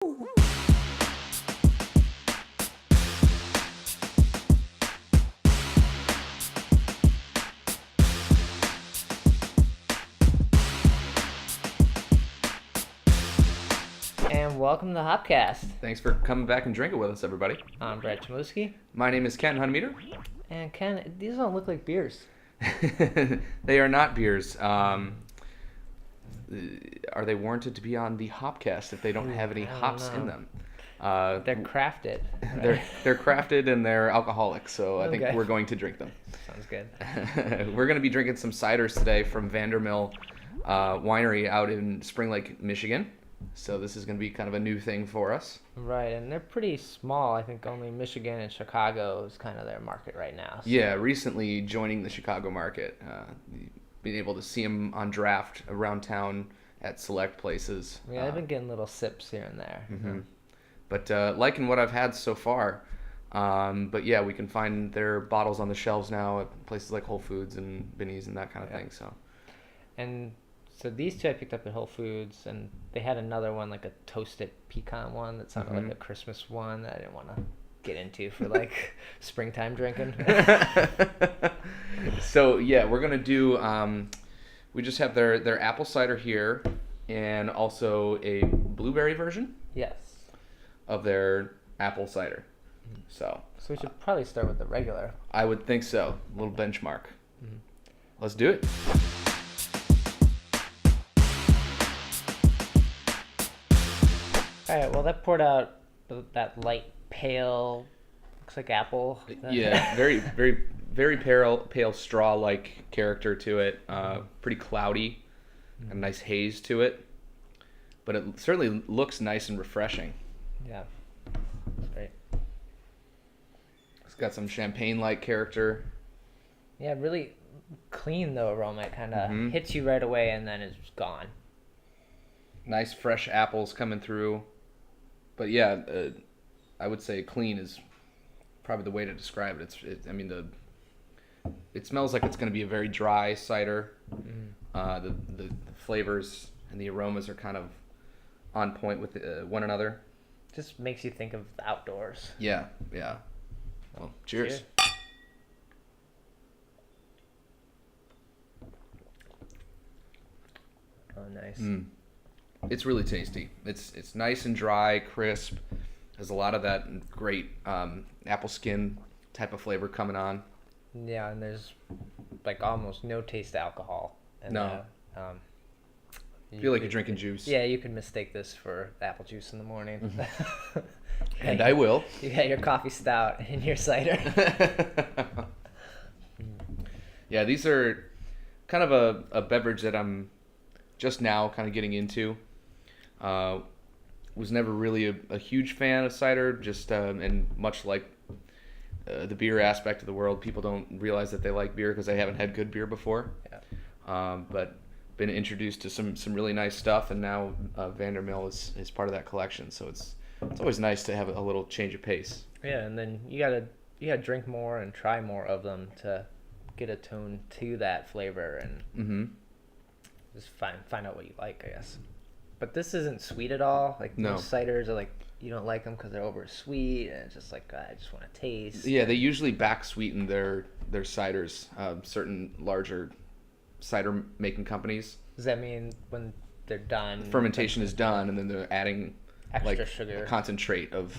And welcome to HopCast. Thanks for coming back and drinking with us, everybody. I'm Brad Chmowski. My name is Ken Hunmeter. And Ken, these don't look like beers. They are not beers. Are they warranted to be on the HopCast if they don't have any hops in them? They're crafted. Right? They're crafted and they're alcoholic, so I think we're going to drink them. Sounds good. We're going to be drinking some ciders today from Vander Mill Winery out in Spring Lake, Michigan. So this is going to be kind of a new thing for us. Right, and they're pretty small. I think only Michigan and Chicago is kind of their market right now. So. Yeah, recently joining the Chicago market. Being able to see them on draft around town at select places. Yeah, I've been getting little sips here and there. Mm-hmm. But liking what I've had so far. But yeah, we can find their bottles on the shelves now at places like Whole Foods and Binny's and that kind of thing. So these two I picked up at Whole Foods, and they had another one, like a toasted pecan one that sounded like a Christmas one that I didn't want to get into for like springtime drinking. So yeah, we're gonna do. We just have their apple cider here, and also a blueberry version. Yes. Of their apple cider. So we should probably start with the regular. I would think so. A little benchmark. Mm-hmm. Let's do it. All right, well, that poured out that light pale, looks like apple. Yeah, very, very, very pale straw-like character to it. Pretty cloudy, a nice haze to it, but it certainly looks nice and refreshing. Yeah, that's great. It's got some champagne-like character. Yeah, really clean though aroma. It kind of hits you right away and then it's gone. Nice fresh apples coming through. But yeah, I would say clean is probably the way to describe it. It smells like it's going to be a very dry cider. The flavors and the aromas are kind of on point with one another. Just makes you think of the outdoors. Yeah. Well, cheers. Oh, nice. It's really tasty. It's nice and dry, crisp. There's a lot of that great apple skin type of flavor coming on. Yeah, and there's like almost no taste of alcohol. And no. I feel like you're drinking juice. Yeah, you can mistake this for apple juice in the morning. And I will. You got your coffee stout and your cider. Yeah, these are kind of a beverage that I'm just now kind of getting into. Was never really a huge fan of cider, just and much like the beer aspect of the world, people don't realize that they like beer because they haven't had good beer before. Yeah. But been introduced to some really nice stuff, and now Vander Mill is part of that collection. So it's always nice to have a little change of pace. Yeah, and then you gotta drink more and try more of them to get a tone to that flavor and just find out what you like, I guess. But this isn't sweet at all. Like most ciders are like you don't like them because they're over sweet, and it's just like I just want to taste. Yeah, they usually back sweeten their ciders. Certain larger cider making companies. Does that mean when they're done? The fermentation is done, and then they're adding extra sugar, a concentrate of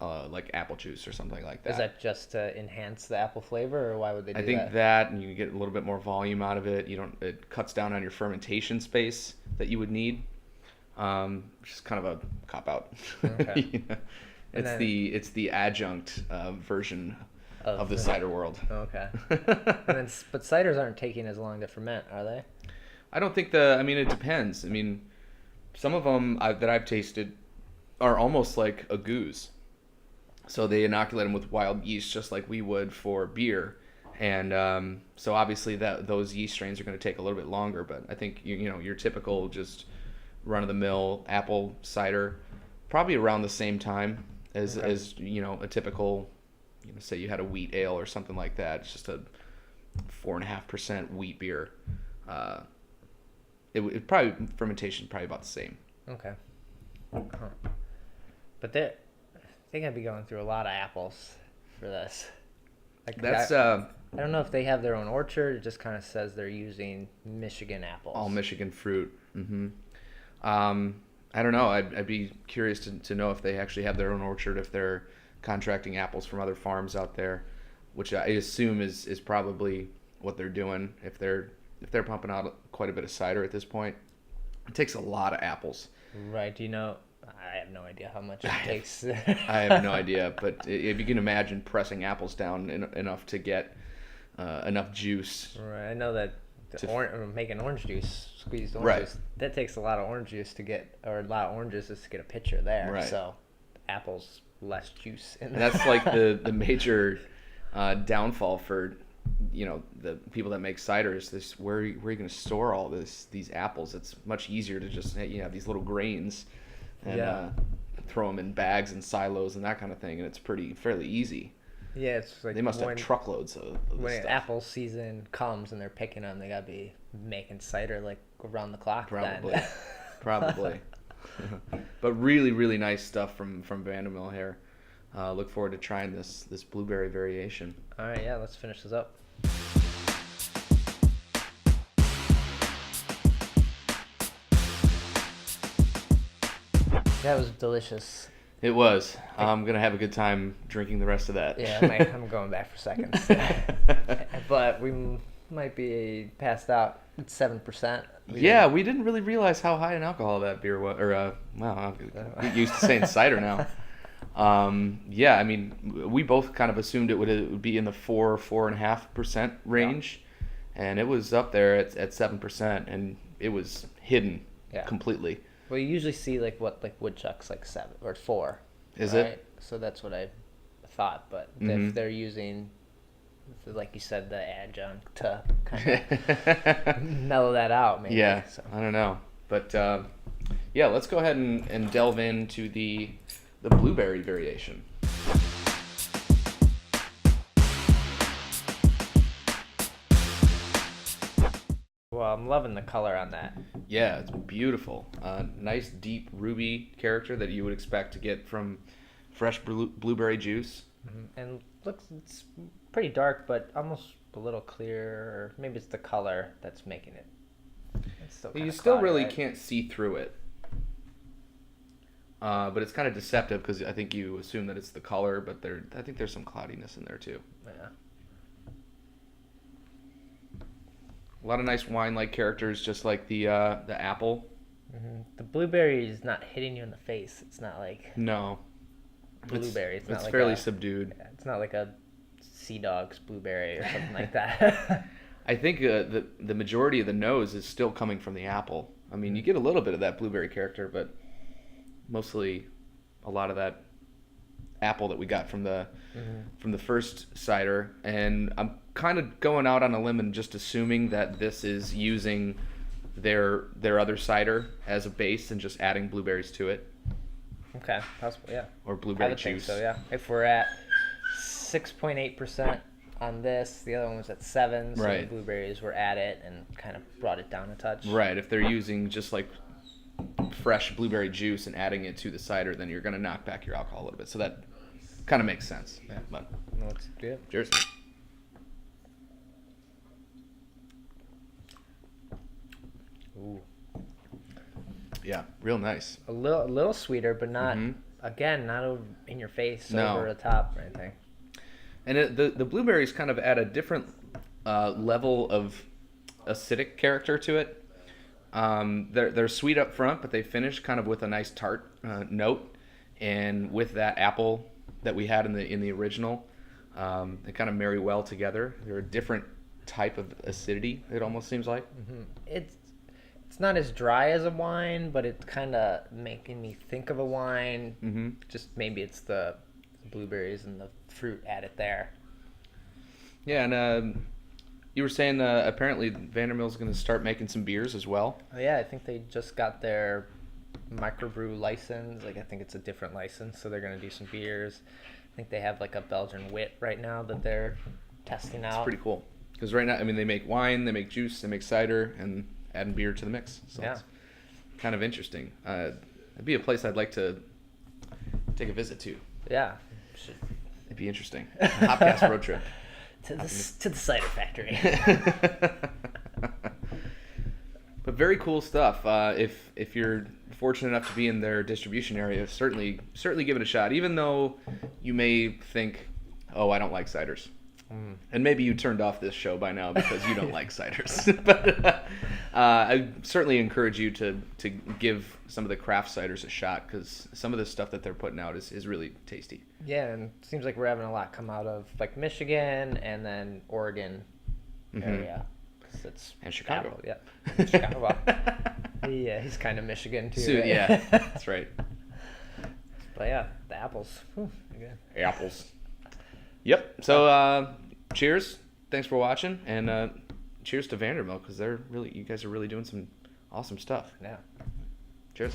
like apple juice or something like that. Is that just to enhance the apple flavor, or why would they do that? I think that, and you get a little bit more volume out of it. It cuts down on your fermentation space that you would need. Which is kind of a cop out. Okay. It's the adjunct version of the cider world. Okay. But ciders aren't taking as long to ferment, are they? I don't think it depends. Some of them that I've tasted are almost like a goose. So they inoculate them with wild yeast just like we would for beer. And so obviously those yeast strains are going to take a little bit longer, but I think your typical just run-of-the-mill apple cider, probably around the same time as a typical, say you had a wheat ale or something like that. It's just a 4.5% wheat beer. It probably fermentation probably about the same. Okay. But they're gonna be going through a lot of apples for this. Like That's I don't know if they have their own orchard. It just kind of says they're using Michigan apples. all Michigan fruit. I don't know. I'd be curious to know if they actually have their own orchard, if they're contracting apples from other farms out there, which I assume is probably what they're doing. If they're pumping out quite a bit of cider at this point, it takes a lot of apples. Right. Do you know? I have no idea how much it takes. I have no idea, but if you can imagine pressing apples down enough to get enough juice. Right. I know that making orange juice, squeezed orange Right. juice, that takes a lot of orange juice to get, or a lot of oranges just to get a pitcher there. Right. So apples, less juice in And that's like the major downfall for the people that make ciders. This where are you going to store all these apples? It's much easier to just have these little grains and throw them in bags and silos and that kind of thing, and it's fairly easy. Yeah, it's like They must have truckloads of this when stuff. apple season comes and they're picking them, they gotta be making cider like around the clock. Probably, then. probably. But really, really nice stuff from Vander Mill here. Look forward to trying this blueberry variation. All right, yeah, let's finish this up. That was delicious. It was. I'm gonna have a good time drinking the rest of that. Yeah, I'm going back for seconds. But we might be passed out at 7%. Yeah, we didn't really realize how high in alcohol that beer was. Or wow, I'm used to saying cider now. Yeah, I mean, we both kind of assumed it would be in the 4.5% range, and it was up there at 7%, and it was hidden completely. Well, you usually see like woodchucks like 7 or 4. Is right? it? So that's what I thought. But if they're using, like you said, the adjunct to kind of mellow that out, maybe. Yeah, So. I don't know, but yeah, let's go ahead and delve into the blueberry variation. Well, I'm loving the color on that. Yeah, it's beautiful. Nice deep ruby character that you would expect to get from fresh blueberry juice. And it's pretty dark, but almost a little clear. Or maybe it's the color that's making it. It's still You kinda still cloudy, really right? can't see through it. But it's kind of deceptive because I think you assume that it's the color, but I think there's some cloudiness in there too. Yeah. A lot of nice wine-like characters, just like the apple. The blueberry is not hitting you in the face. It's not like No, blueberry. It's not it's like fairly subdued. It's not like a Sea Dog's blueberry or something like that. I think the majority of the nose is still coming from the apple. I mean, you get a little bit of that blueberry character, but mostly a lot of that apple that we got from the first cider. And I'm kind of going out on a limb and just assuming that this is using their other cider as a base and just adding blueberries to it. Okay, possible, yeah. Or I blueberry would think juice. so, yeah. If we're at 6.8% on this, the other one was at 7, so Right. the blueberries were at it and kind of brought it down a touch. Right. If they're using just like fresh blueberry juice and adding it to the cider, then you're going to knock back your alcohol a little bit. So that kind of makes sense. Yeah. But Well, let's do it. cheers. Ooh. Yeah, real nice. A little sweeter, but not, again, not over in your face, No. over the top or anything. And the blueberries kind of add a different level of acidic character to it. They're sweet up front, but they finish kind of with a nice tart note, and with that apple that we had in the original, they kind of marry well together. They're a different type of acidity. It almost seems like. It's not as dry as a wine, but it's kind of making me think of a wine. Just maybe it's the blueberries and the fruit added there. Yeah, and you were saying apparently Vander Mill's going to start making some beers as well. Oh, yeah, I think they just got their microbrew license. Like, I think it's a different license, so they're going to do some beers. I think they have like a Belgian wit right now that they're testing out. It's pretty cool. Because right now, I mean, they make wine, they make juice, they make cider, and adding beer to the mix. So Yeah. it's kind of interesting. It'd be a place I'd like to take a visit to. Yeah. It'd be interesting. A HopCast road trip. To the cider factory. But very cool stuff. If you're fortunate enough to be in their distribution area, certainly give it a shot. Even though you may think, oh, I don't like ciders. And maybe you turned off this show by now because you don't like ciders. But I certainly encourage you to give some of the craft ciders a shot, because some of the stuff that they're putting out is really tasty. Yeah, and it seems like we're having a lot come out of like Michigan and then Oregon area. And Chicago. Apple, yeah. Chicago. Well, yeah, he's kind of Michigan too. So, right? Yeah, that's right. But yeah, the apples. Whew, good. Apples. Yep. So cheers. Thanks for watching, and cheers to Vander Mill, because you guys are really doing some awesome stuff. Yeah. Cheers.